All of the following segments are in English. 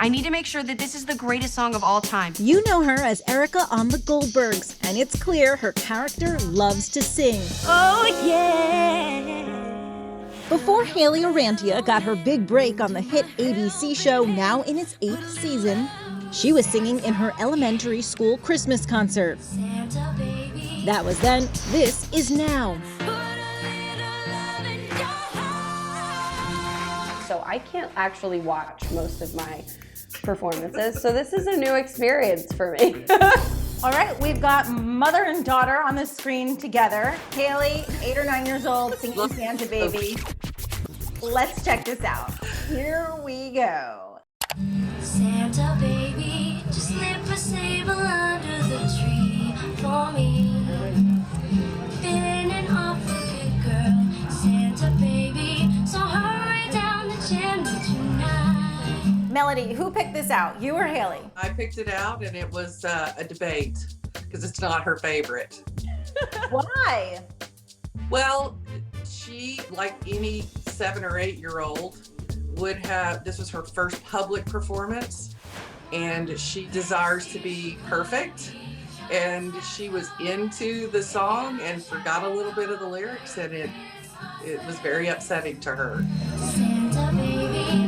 I need to make sure that this is the greatest song of all time. You know her as Erica on the Goldbergs, and it's clear her character loves to sing. Oh, yeah. Before Hayley Orrantia got her big break on the hit ABC show, now in its 8th season, she was singing in her elementary school Christmas concert. That was then, this is now. So I can't actually watch most of my performances, so this is a new experience for me. All right, we've got mother and daughter on the screen together. Hayley, 8 or 9 years old, singing Santa Baby. Let's check this out. Here we go. Santa baby, just slip a sable under the tree for me. Been an awful good girl, Santa baby, so hurry down the chimney tonight. Melody, who picked this out, you or Hayley? I picked it out, and it was a debate because it's not her favorite. Why? Well, she, like any 7 or 8 year old, would have, this was her first public performance, and she desires to be perfect. And she was into the song and forgot a little bit of the lyrics, and it was very upsetting to her. Santa baby,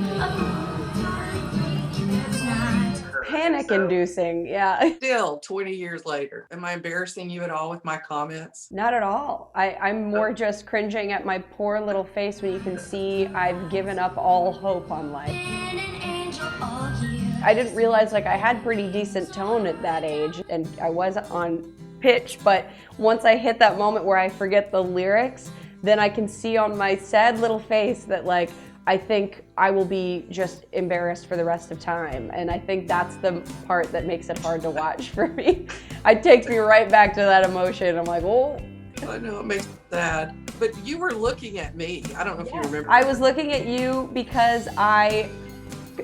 Panic-inducing, yeah. Still, 20 years later, am I embarrassing you at all with my comments? Not at all. I'm more just cringing at my poor little face when you can see I've given up all hope on life. been an angel all year. I didn't realize like I had pretty decent tone at that age, and I was on pitch, but once I hit that moment where I forget the lyrics, then I can see on my sad little face that like I think I will be just embarrassed for the rest of time. And I think that's the part that makes it hard to watch for me. It takes me right back to that emotion. I'm like, oh. I know it makes me sad, but you were looking at me. I don't know if you remember. I was looking at you because I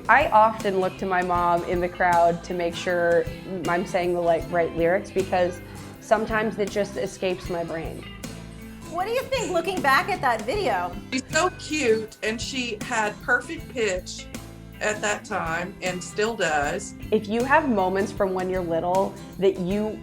often look to my mom in the crowd to make sure I'm saying the right lyrics, because sometimes it just escapes my brain. What do you think looking back at that video? She's so cute, and she had perfect pitch at that time and still does. If you have moments from when you're little that you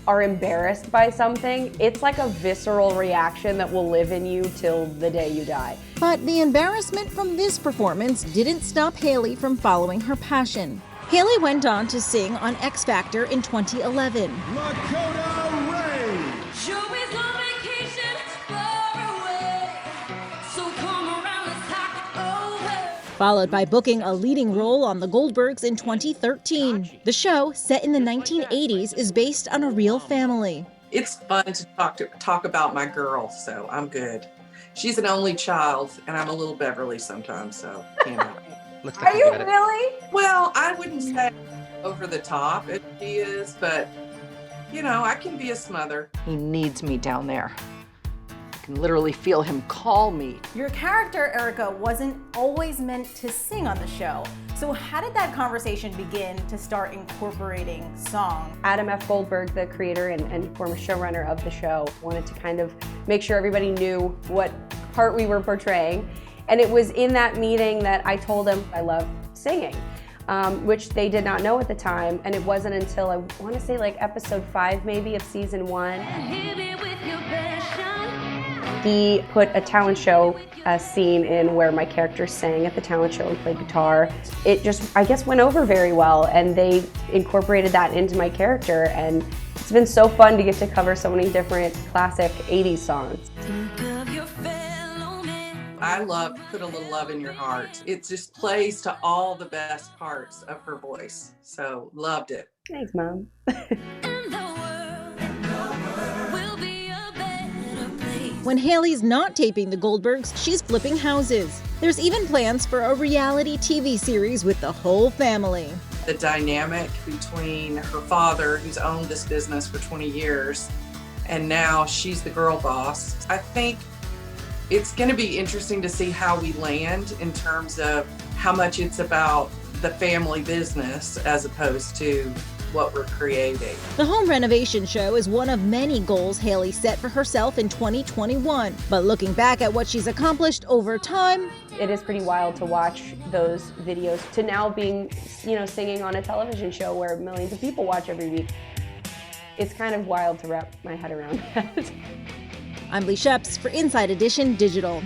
are embarrassed by something, it's like a visceral reaction that will live in you till the day you die. But the embarrassment from this performance didn't stop Hayley from following her passion. Hayley went on to sing on X Factor in 2011. Lakota Ray. Sure is on vacation, far away. So come around, let's talk it over. Followed by booking a leading role on The Goldbergs in 2013. The show, set in the 1980s, is based on a real family. It's fun to talk about my girl, so I'm good. She's an only child, and I'm a little Beverly sometimes, so you know. Are you really? Well, I wouldn't say over the top if she is, but you know, I can be a smother. He needs me down there. I can literally feel him call me. Your character, Erica, wasn't always meant to sing on the show. So how did that conversation begin to start incorporating song? Adam F. Goldberg, the creator and former showrunner of the show, wanted to kind of make sure everybody knew what part we were portraying. And it was in that meeting that I told him I love singing, which they did not know at the time. And it wasn't until I want to say like episode 5 maybe of season 1. Hit me with your passion. He put a talent show scene in where my character sang at the talent show and played guitar. It just, I guess, went over very well, and they incorporated that into my character, and it's been so fun to get to cover so many different classic 80s songs. Think of your fellow man. I love Put a Little Love in Your Heart. It just plays to all the best parts of her voice, so loved it. Thanks, Mom. And the world will be a better place. When Hayley's not taping The Goldbergs, she's flipping houses. There's even plans for a reality TV series with the whole family. The dynamic between her father, who's owned this business for 20 years, and now she's the girl boss. I think it's going to be interesting to see how we land in terms of how much it's about the family business as opposed to what we're creating. The home renovation show is one of many goals Hayley set for herself in 2021. But looking back at what she's accomplished over time, it is pretty wild to watch those videos to now being, singing on a television show where millions of people watch every week. It's kind of wild to wrap my head around that. I'm Leigh Scheps for Inside Edition Digital.